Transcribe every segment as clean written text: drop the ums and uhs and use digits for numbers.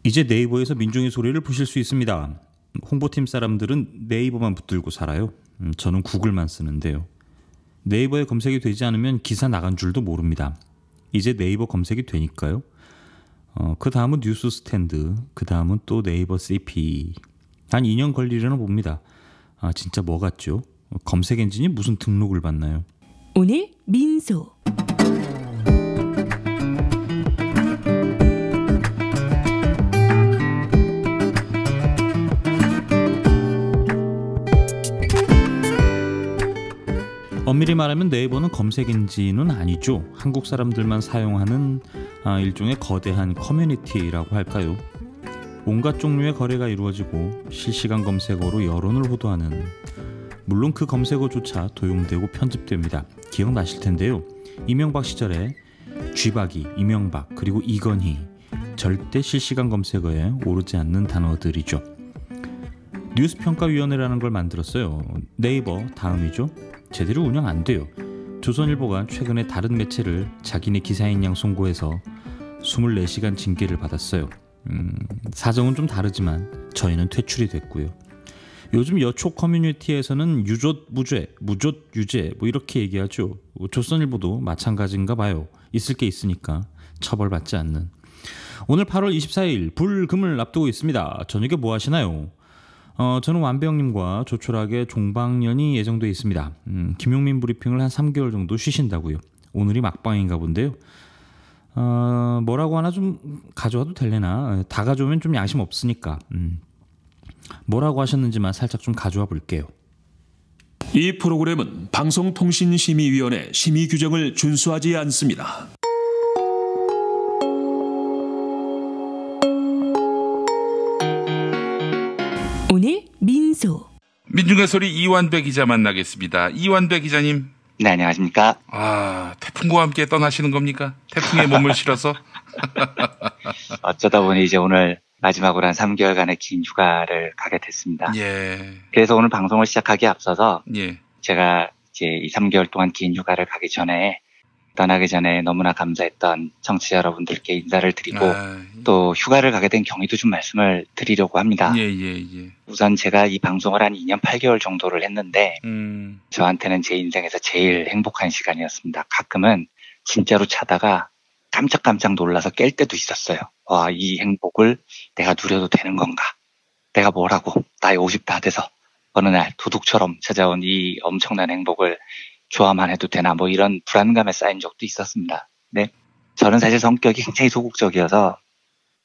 이제 네이버에서 민중의 소리를 보실 수 있습니다. 홍보팀 사람들은 네이버만 붙들고 살아요. 저는 구글만 쓰는데요. 네이버에 검색이 되지 않으면 기사 나간 줄도 모릅니다. 이제 네이버 검색이 되니까요. 그 다음은 뉴스 스탠드, 그 다음은 또 네이버 CP. 한 2년 걸리려나 봅니다. 진짜 뭐 같죠? 검색 엔진이 무슨 등록을 받나요? 오늘 민소. 엄밀히 말하면 네이버는 검색 엔진은 아니죠. 한국 사람들만 사용하는 일종의 거대한 커뮤니티라고 할까요? 온갖 종류의 거래가 이루어지고 실시간 검색어로 여론을 호도하는, 물론 그 검색어조차 도용되고 편집됩니다. 기억나실 텐데요. 이명박 시절에 쥐박이, 이명박, 그리고 이건희, 절대 실시간 검색어에 오르지 않는 단어들이죠. 뉴스평가위원회라는 걸 만들었어요. 네이버 다음이죠. 제대로 운영 안 돼요. 조선일보가 최근에 다른 매체를 자기네 기사인 양 송고해서 24시간 징계를 받았어요. 사정은 좀 다르지만 저희는 퇴출이 됐고요. 요즘 여초 커뮤니티에서는 유존 무죄, 무존 유죄 뭐 이렇게 얘기하죠. 조선일보도 마찬가지인가 봐요. 있을 게 있으니까 처벌받지 않는. 오늘 8월 24일 불금을 앞두고 있습니다. 저녁에 뭐 하시나요? 저는 완배형님과 조촐하게 종방연이 예정돼 있습니다. 김용민 브리핑을 한 3개월 정도 쉬신다고요. 오늘이 막방인가 본데요. 뭐라고 하나 좀 가져와도 될래나? 다 가져오면 좀 양심 없으니까. 뭐라고 하셨는지만 살짝 좀 가져와 볼게요. 이 프로그램은 방송통신심의위원회 심의 규정을 준수하지 않습니다. 오늘 민소. 민중의 소리 이완배 기자 만나겠습니다. 이완배 기자님. 네, 안녕하십니까. 태풍과 함께 떠나시는 겁니까? 태풍에 몸을 실어서? 어쩌다 보니 이제 오늘 마지막으로 한 3개월간의 긴 휴가를 가게 됐습니다. 예. 그래서 오늘 방송을 시작하기에 앞서서 예. 제가 이제 이 3개월 동안 긴 휴가를 가기 전에 떠나기 전에 너무나 감사했던 청취자 여러분들께 인사를 드리고 또 휴가를 가게 된 경위도 좀 말씀을 드리려고 합니다. 예. 우선 제가 이 방송을 한 2년 8개월 정도를 했는데 저한테는 제 인생에서 제일 행복한 시간이었습니다. 가끔은 진짜로 자다가 깜짝깜짝 놀라서 깰 때도 있었어요. 와, 이 행복을 내가 누려도 되는 건가? 내가 뭘 하고 나이 50 다 돼서 어느 날 도둑처럼 찾아온 이 엄청난 행복을 좋아만 해도 되나, 뭐 이런 불안감에 쌓인 적도 있었습니다. 네, 저는 사실 성격이 굉장히 소극적이어서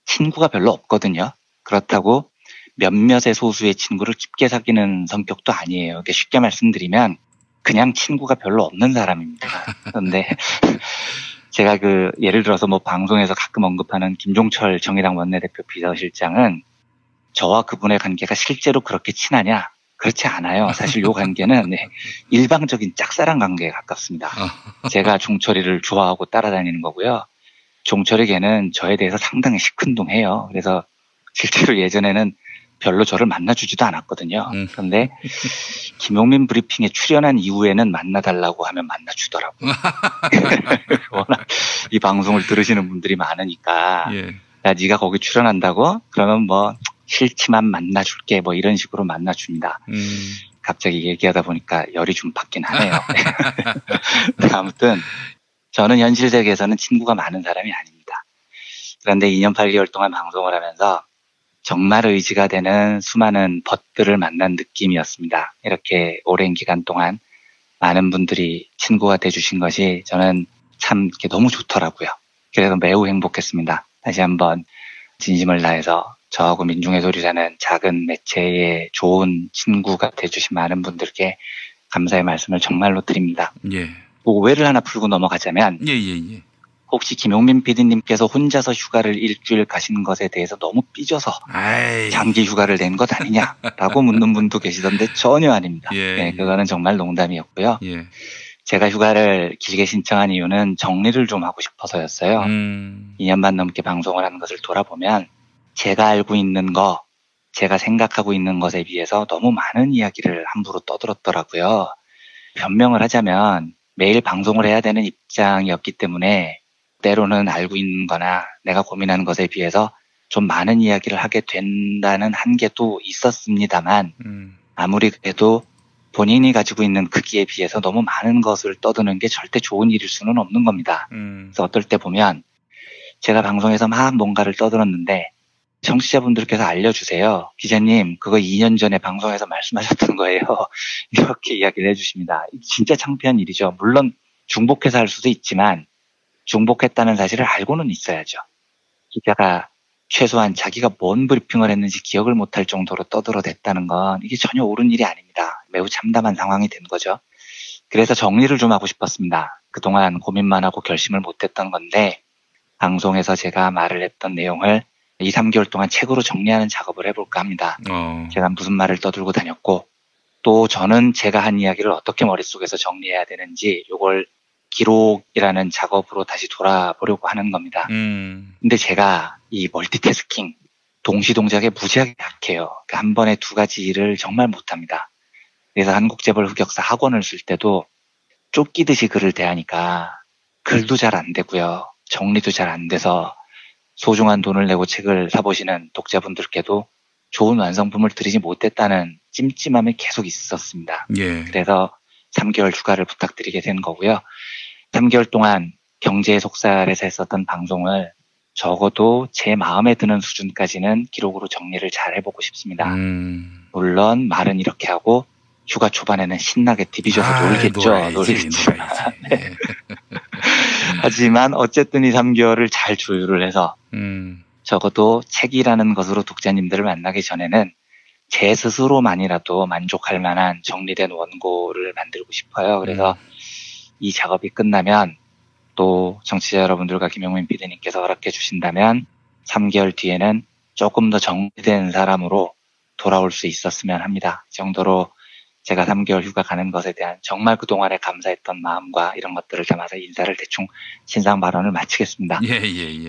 친구가 별로 없거든요. 그렇다고 몇몇의 소수의 친구를 깊게 사귀는 성격도 아니에요. 쉽게 말씀드리면 그냥 친구가 별로 없는 사람입니다. 그런데 제가 예를 들어서 뭐 방송에서 가끔 언급하는 김종철 정의당 원내대표 비서실장은 저와 그분의 관계가 실제로 그렇게 친하냐? 그렇지 않아요. 사실 이 관계는 일방적인 짝사랑 관계에 가깝습니다. 제가 종철이를 좋아하고 따라다니는 거고요. 종철이게는 저에 대해서 상당히 시큰둥해요. 그래서 실제로 예전에는 별로 저를 만나주지도 않았거든요. 그런데 김용민 브리핑에 출연한 이후에는 만나달라고 하면 만나주더라고요. 워낙 이 방송을 들으시는 분들이 많으니까 야, 네가 거기 출연한다고? 그러면 뭐 싫지만 만나줄게, 뭐 이런 식으로 만나줍니다. 갑자기 얘기하다 보니까 열이 좀 받긴 하네요. 아무튼 저는 현실 세계에서는 친구가 많은 사람이 아닙니다. 그런데 2년 8개월 동안 방송을 하면서 정말 의지가 되는 수많은 벗들을 만난 느낌이었습니다. 이렇게 오랜 기간 동안 많은 분들이 친구가 돼주신 것이 저는 참 이렇게 너무 좋더라고요. 그래서 매우 행복했습니다. 다시 한번 진심을 다해서 저하고 민중의 소리라는 작은 매체의 좋은 친구가 돼주신 많은 분들께 감사의 말씀을 정말로 드립니다. 예. 오해를 하나 풀고 넘어가자면 예. 혹시 김용민 PD님께서 혼자서 휴가를 일주일 가시는 것에 대해서 너무 삐져서 장기 휴가를 낸 것 아니냐라고 묻는 분도 계시던데 전혀 아닙니다. 네, 그거는 정말 농담이었고요. 제가 휴가를 길게 신청한 이유는 정리를 좀 하고 싶어서였어요. 2년 반 넘게 방송을 하는 것을 돌아보면 제가 알고 있는 거, 제가 생각하고 있는 것에 비해서 너무 많은 이야기를 함부로 떠들었더라고요. 변명을 하자면 매일 방송을 해야 되는 입장이었기 때문에 때로는 알고 있는 거나 내가 고민하는 것에 비해서 좀 많은 이야기를 하게 된다는 한계도 있었습니다만 아무리 그래도 본인이 가지고 있는 크기에 비해서 너무 많은 것을 떠드는 게 절대 좋은 일일 수는 없는 겁니다. 그래서 어떨 때 보면 제가 방송에서 막 뭔가를 떠들었는데 청취자분들께서 알려주세요. 기자님, 그거 2년 전에 방송에서 말씀하셨던 거예요. 이렇게 이야기를 해주십니다. 진짜 창피한 일이죠. 물론 중복해서 할 수도 있지만 중복했다는 사실을 알고는 있어야죠. 기자가 최소한 자기가 뭔 브리핑을 했는지 기억을 못할 정도로 떠들어댔다는 건 이게 전혀 옳은 일이 아닙니다. 매우 참담한 상황이 된 거죠. 그래서 정리를 좀 하고 싶었습니다. 그동안 고민만 하고 결심을 못했던 건데 방송에서 제가 말을 했던 내용을 2, 3개월 동안 책으로 정리하는 작업을 해볼까 합니다. 제가 무슨 말을 떠들고 다녔고 또 저는 제가 한 이야기를 어떻게 머릿속에서 정리해야 되는지 이걸 기록이라는 작업으로 다시 돌아보려고 하는 겁니다. 근데 제가 이 멀티태스킹, 동시 동작에 무지하게 약해요. 그러니까 한 번에 두 가지 일을 정말 못합니다. 그래서 한국재벌 흑역사 학원을 쓸 때도 쫓기듯이 글을 대하니까 글도 잘 안 되고요. 정리도 잘 안 돼서 소중한 돈을 내고 책을 사보시는 독자분들께도 좋은 완성품을 드리지 못했다는 찜찜함이 계속 있었습니다. 예. 그래서 3개월 휴가를 부탁드리게 된 거고요. 3개월 동안 경제의 속살에서 했었던 방송을 적어도 제 마음에 드는 수준까지는 기록으로 정리를 잘 해보고 싶습니다. 물론 말은 이렇게 하고 휴가 초반에는 신나게 디비져서 놀겠죠. 놀겠지만. 네. 하지만 어쨌든 이 3개월을 잘 조율을 해서 적어도 책이라는 것으로 독자님들을 만나기 전에는 제 스스로만이라도 만족할 만한 정리된 원고를 만들고 싶어요. 그래서 이 작업이 끝나면 또 정치자 여러분들과 김용민 PD님께서 허락해 주신다면 3개월 뒤에는 조금 더 정리된 사람으로 돌아올 수 있었으면 합니다. 이 정도로 제가 3개월 휴가 가는 것에 대한 정말 그동안에 감사했던 마음과 이런 것들을 담아서 인사를 대충 신상 발언을 마치겠습니다. 예.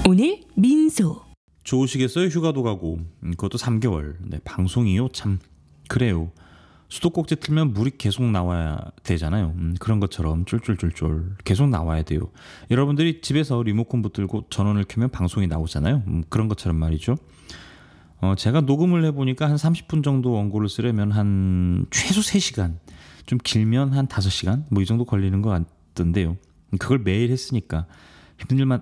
오늘 민소. 좋으시겠어요? 휴가도 가고 그것도 3개월. 네, 방송이요? 참 그래요. 수도꼭지 틀면 물이 계속 나와야 되잖아요. 그런 것처럼 쫄쫄쫄쫄 계속 나와야 돼요. 여러분들이 집에서 리모컨 붙들고 전원을 켜면 방송이 나오잖아요. 그런 것처럼 말이죠. 제가 녹음을 해보니까 한 30분 정도 원고를 쓰려면 한 최소 3시간, 좀 길면 한 5시간 뭐 이 정도 걸리는 것 같던데요. 그걸 매일 했으니까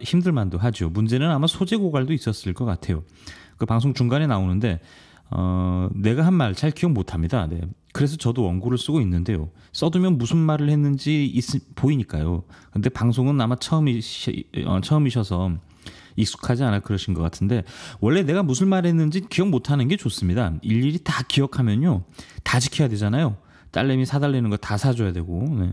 힘들만도 하죠. 문제는 아마 소재 고갈도 있었을 것 같아요. 그 방송 중간에 나오는데 내가 한 말 잘 기억 못합니다. 네. 그래서 저도 원고를 쓰고 있는데요. 써두면 무슨 말을 했는지 보이니까요. 근데 방송은 아마 처음이셔서 익숙하지 않아 그러신 것 같은데 원래 내가 무슨 말 했는지 기억 못하는 게 좋습니다. 일일이 다 기억하면요. 다 지켜야 되잖아요. 딸내미 사달라는 거 다 사줘야 되고. 네.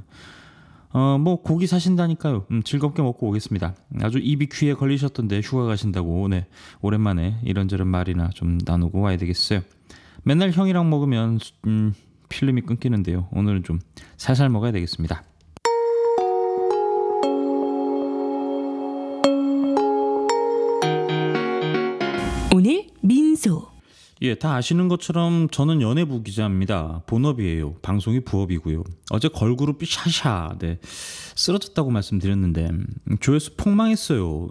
뭐 고기 사신다니까요. 즐겁게 먹고 오겠습니다. 아주 입이 귀에 걸리셨던데 휴가 가신다고. 네. 오랜만에 이런저런 말이나 좀 나누고 와야 되겠어요. 맨날 형이랑 먹으면 필름이 끊기는데요. 오늘은 좀 살살 먹어야 되겠습니다. 오늘 민소. 예, 다 아시는 것처럼 저는 연예부 기자입니다. 본업이에요. 방송이 부업이고요. 어제 걸그룹 샤샤 쓰러졌다고 말씀드렸는데 조회수 폭망했어요.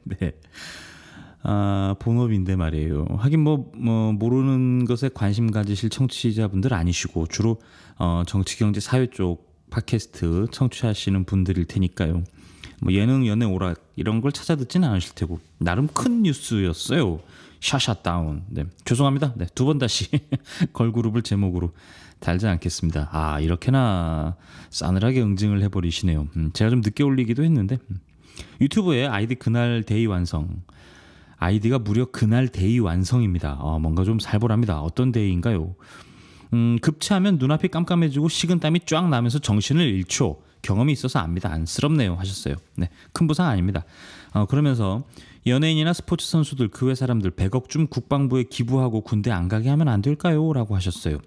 네. 본업인데 말이에요. 하긴 뭐 모르는 것에 관심 가지실 청취자분들 아니시고 주로 정치, 경제, 사회 쪽 팟캐스트 청취하시는 분들일 테니까요. 뭐 예능, 연애, 오락 이런 걸 찾아 듣지는 않으실 테고 나름 큰 뉴스였어요. 샤샷다운. 네, 죄송합니다. 네, 두 번 다시 걸그룹을 제목으로 달지 않겠습니다. 이렇게나 싸늘하게 응징을 해버리시네요. 제가 좀 늦게 올리기도 했는데 유튜브에 아이디 그날 데이 완성. 아이디가 무려 그날 데이 완성입니다. 뭔가 좀 살벌합니다. 어떤 데이인가요? 급체하면 눈앞이 깜깜해지고 식은땀이 쫙 나면서 정신을 잃죠. 경험이 있어서 압니다. 안쓰럽네요 하셨어요. 네, 큰 부상 아닙니다. 그러면서 연예인이나 스포츠 선수들 그 외 사람들 100억쯤 국방부에 기부하고 군대 안 가게 하면 안 될까요? 라고 하셨어요.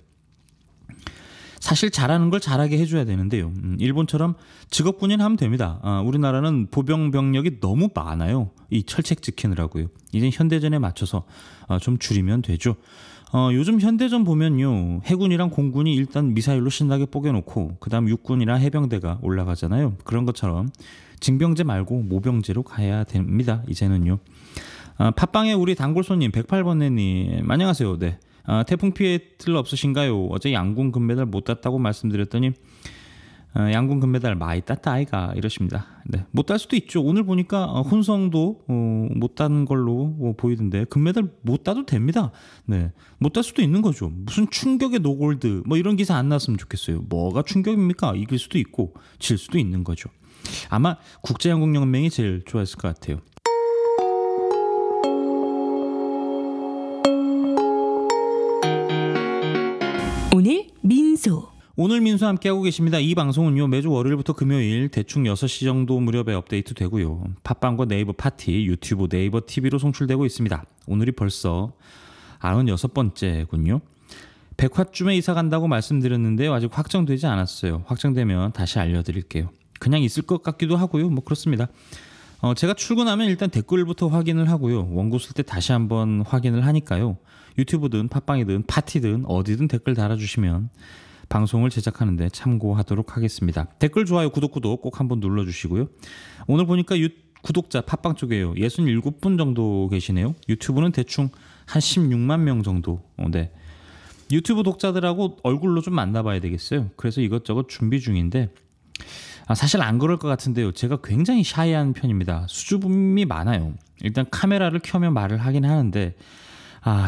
사실 잘하는 걸 잘하게 해줘야 되는데요. 일본처럼 직업군인 하면 됩니다. 우리나라는 보병 병력이 너무 많아요. 이 철책 지키느라고요. 이제 현대전에 맞춰서 좀 줄이면 되죠. 요즘 현대전 보면요. 해군이랑 공군이 일단 미사일로 신나게 뽀개놓고 그다음 육군이랑 해병대가 올라가잖아요. 그런 것처럼 징병제 말고 모병제로 가야 됩니다. 이제는요. 팟빵에 우리 단골 손님 108번네님 안녕하세요. 네. 태풍 피해들 없으신가요? 어제 양궁 금메달 못 땄다고 말씀드렸더니 양궁 금메달 많이 땄다 아이가 이러십니다. 네, 못 딸 수도 있죠. 오늘 보니까 혼성도 못 딴 걸로 보이던데 금메달 못 따도 됩니다. 네, 못 딸 수도 있는 거죠. 무슨 충격의 노골드 뭐 이런 기사 안 나왔으면 좋겠어요. 뭐가 충격입니까? 이길 수도 있고 질 수도 있는 거죠. 아마 국제양궁연맹이 제일 좋아했을 것 같아요. 오늘 민소. 오늘 민수 함께하고 계십니다. 이 방송은요 매주 월요일부터 금요일 대충 6시 정도 무렵에 업데이트 되고요. 팟빵과 네이버 파티, 유튜브, 네이버 TV로 송출되고 있습니다. 오늘이 벌써 96번째군요. 100화쯤에 이사 간다고 말씀드렸는데요. 아직 확정되지 않았어요. 확정되면 다시 알려드릴게요. 그냥 있을 것 같기도 하고요. 뭐 그렇습니다. 제가 출근하면 일단 댓글부터 확인을 하고요. 원고 쓸 때 다시 한번 확인을 하니까요. 유튜브든 팟빵이든 파티든 어디든 댓글 달아주시면 방송을 제작하는데 참고하도록 하겠습니다. 댓글, 좋아요, 구독 꼭 한번 눌러주시고요. 오늘 보니까 구독자 팟빵 쪽에요. 67분 정도 계시네요. 유튜브는 대충 한 16만 명 정도. 네. 유튜브 독자들하고 얼굴로 좀 만나봐야 되겠어요. 그래서 이것저것 준비 중인데 사실 안 그럴 것 같은데요. 제가 굉장히 샤이한 편입니다. 수줍음이 많아요. 일단 카메라를 켜면 말을 하긴 하는데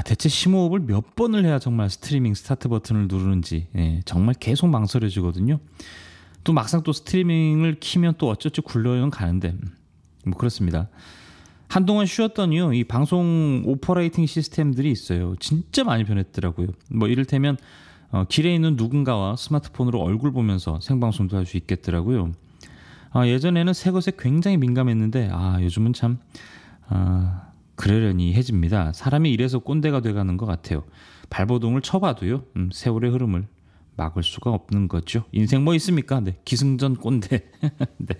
대체 심호흡을 몇 번을 해야 정말 스트리밍 스타트 버튼을 누르는지 정말 계속 망설여지거든요. 또 막상 또 스트리밍을 키면 또 어쩌지 굴러는 가는데 뭐 그렇습니다. 한동안 쉬었더니요. 이 방송 오퍼레이팅 시스템들이 있어요. 진짜 많이 변했더라고요. 뭐 이를테면 길에 있는 누군가와 스마트폰으로 얼굴 보면서 생방송도 할 수 있겠더라고요. 예전에는 새 것에 굉장히 민감했는데 요즘은 참 그러려니 해집니다. 사람이 이래서 꼰대가 돼가는 것 같아요. 발버둥을 쳐봐도요. 세월의 흐름을 막을 수가 없는 거죠. 인생 뭐 있습니까? 네, 기승전 꼰대. 네.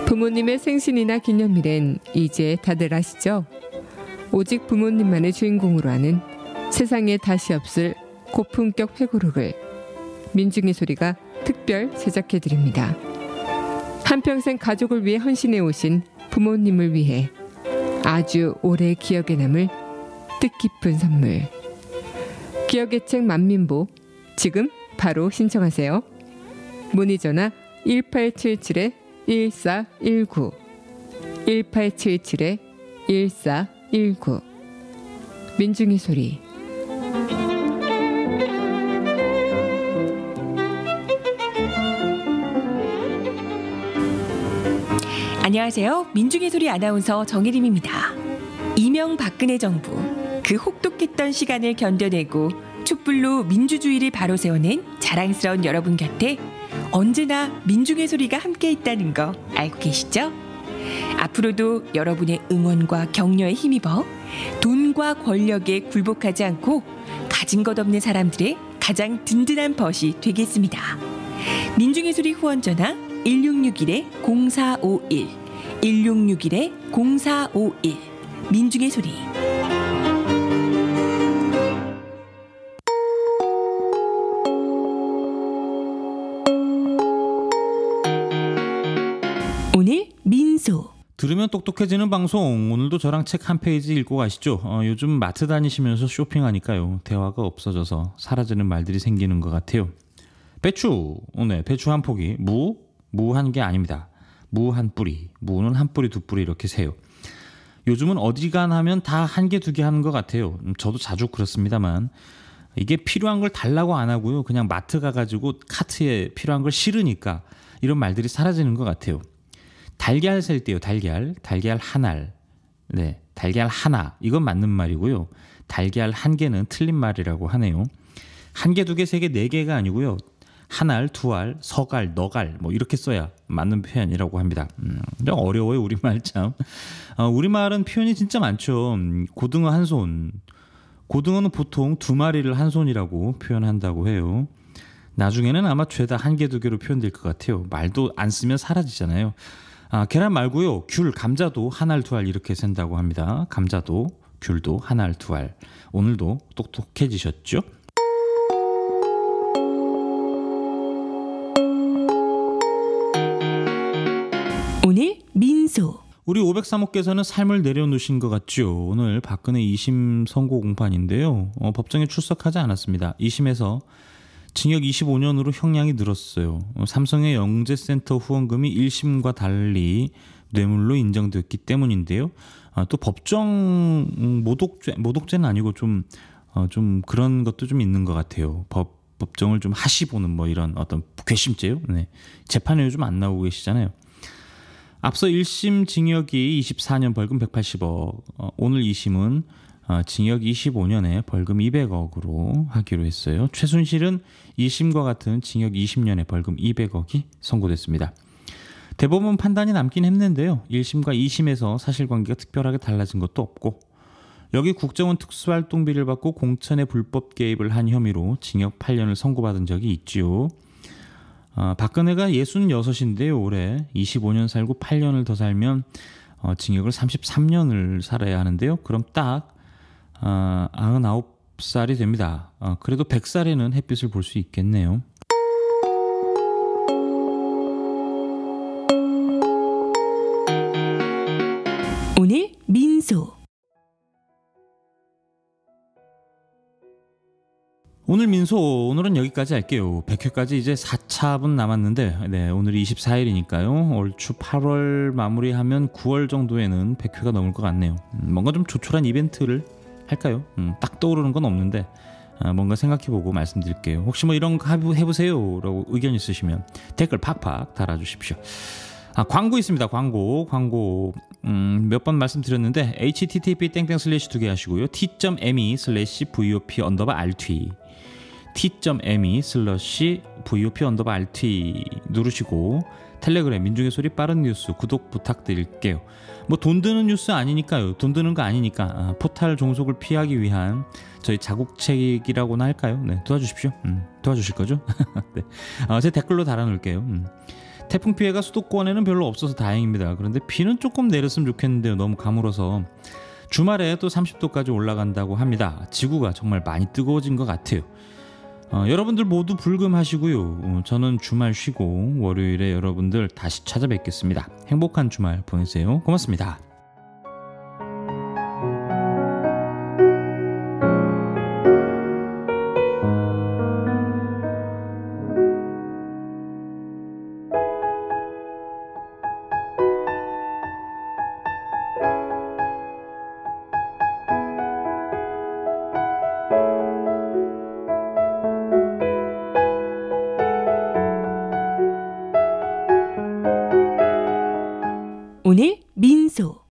부모님의 생신이나 기념일엔 이제 다들 아시죠? 오직 부모님만의 주인공으로 하는 세상에 다시 없을 고품격 회고록을 민중의 소리가 특별 제작해드립니다. 한평생 가족을 위해 헌신해 오신 부모님을 위해 아주 오래 기억에 남을 뜻깊은 선물. 기억의 책 만민보 지금 바로 신청하세요. 문의전화 1877-1419 1877-1419 민중의 소리. 안녕하세요. 민중의 소리 아나운서 정혜림입니다. 이명박근혜 정부 그 혹독했던 시간을 견뎌내고 촛불로 민주주의를 바로 세워낸 자랑스러운 여러분 곁에 언제나 민중의 소리가 함께 있다는 거 알고 계시죠? 앞으로도 여러분의 응원과 격려에 힘입어 돈과 권력에 굴복하지 않고 가진 것 없는 사람들의 가장 든든한 벗이 되겠습니다. 민중의 소리 후원 전화 1661-0451 1661-0451 민중의 소리. 오늘 민소. 들으면 똑똑해지는 방송. 오늘도 저랑 책 한 페이지 읽고 가시죠. 요즘 마트 다니시면서 쇼핑하니까요. 대화가 없어져서 사라지는 말들이 생기는 것 같아요. 배추. 네, 배추 한 포기. 무 한 게 아닙니다. 무 한 뿌리. 무는 한 뿌리 두 뿌리 이렇게 세요. 요즘은 어디간 하면 다 한 개 두 개 하는 것 같아요. 저도 자주 그렇습니다만 이게 필요한 걸 달라고 안 하고요. 그냥 마트 가가지고 카트에 필요한 걸 실으니까 이런 말들이 사라지는 것 같아요. 달걀 셀 때요. 달걀 한 알. 네, 달걀 하나. 이건 맞는 말이고요. 달걀 한 개는 틀린 말이라고 하네요. 한 개, 두 개, 세 개, 네 개가 아니고요. 한 알, 두 알, 서갈, 너갈 뭐 이렇게 써야 맞는 표현이라고 합니다. 좀 어려워요. 우리말 참. 우리말은 표현이 진짜 많죠. 고등어 한 손. 고등어는 보통 두 마리를 한 손이라고 표현한다고 해요. 나중에는 아마 죄다 한 개, 두 개로 표현될 것 같아요. 말도 안 쓰면 사라지잖아요. 계란 말고요. 귤, 감자도 한 알, 두 알 이렇게 센다고 합니다. 감자도 귤도 한 알 두 알. 오늘도 똑똑해지셨죠? 오늘 민소. 우리 503호께서는 삶을 내려놓으신 것 같죠. 오늘 박근혜 2심 선고 공판인데요. 법정에 출석하지 않았습니다. 2심에서 징역 25년으로 형량이 늘었어요. 삼성의 영재센터 후원금이 1심과 달리 뇌물로 인정되었기 때문인데요. 또 법정 모독죄는 아니고 좀 그런 것도 좀 있는 것 같아요. 법정을 좀 하시보는 뭐 이런 어떤 괘씸죄요. 네. 재판에 요즘 안 나오고 계시잖아요. 앞서 1심 징역이 24년 벌금 180억, 오늘 2심은 징역 25년에 벌금 200억으로 하기로 했어요. 최순실은 2심과 같은 징역 20년에 벌금 200억이 선고됐습니다. 대법원 판단이 남긴 했는데요. 1심과 2심에서 사실관계가 특별하게 달라진 것도 없고 여기 국정원 특수활동비를 받고 공천에 불법 개입을 한 혐의로 징역 8년을 선고받은 적이 있지요. 박근혜가 66인데요. 올해 25년 살고 8년을 더 살면 징역을 33년을 살아야 하는데요. 그럼 딱 99살이 됩니다. 그래도 100살에는 햇빛을 볼 수 있겠네요. 오늘 민소. 오늘 민소, 오늘은 여기까지 할게요. 100회까지 이제 4차분 남았는데, 네, 오늘이 24일이니까요. 얼추 8월 마무리하면 9월 정도에는 100회가 넘을 것 같네요. 뭔가 좀 조촐한 이벤트를 할까요? 딱 떠오르는 건 없는데, 뭔가 생각해보고 말씀드릴게요. 혹시 뭐 이런 거 해보세요 라고 의견 있으시면 댓글 팍팍 달아주십시오. 광고 있습니다. 광고. 몇 번 말씀드렸는데, http://2개 하시고요. t.me/vop_rt t.me/vop_rt 누르시고 텔레그램 민중의 소리 빠른 뉴스 구독 부탁드릴게요. 뭐 돈 드는 뉴스 아니니까요. 돈 드는 거 아니니까 포탈 종속을 피하기 위한 저희 자국책이라고나 할까요? 네, 도와주십시오. 도와주실 거죠? 네. 제 댓글로 달아놓을게요. 태풍 피해가 수도권에는 별로 없어서 다행입니다. 그런데 비는 조금 내렸으면 좋겠는데요. 너무 가물어서 주말에 또 30도까지 올라간다고 합니다. 지구가 정말 많이 뜨거워진 것 같아요. 여러분들 모두 불금하시고요. 저는 주말 쉬고 월요일에 여러분들 다시 찾아뵙겠습니다. 행복한 주말 보내세요. 고맙습니다. 오늘 민소.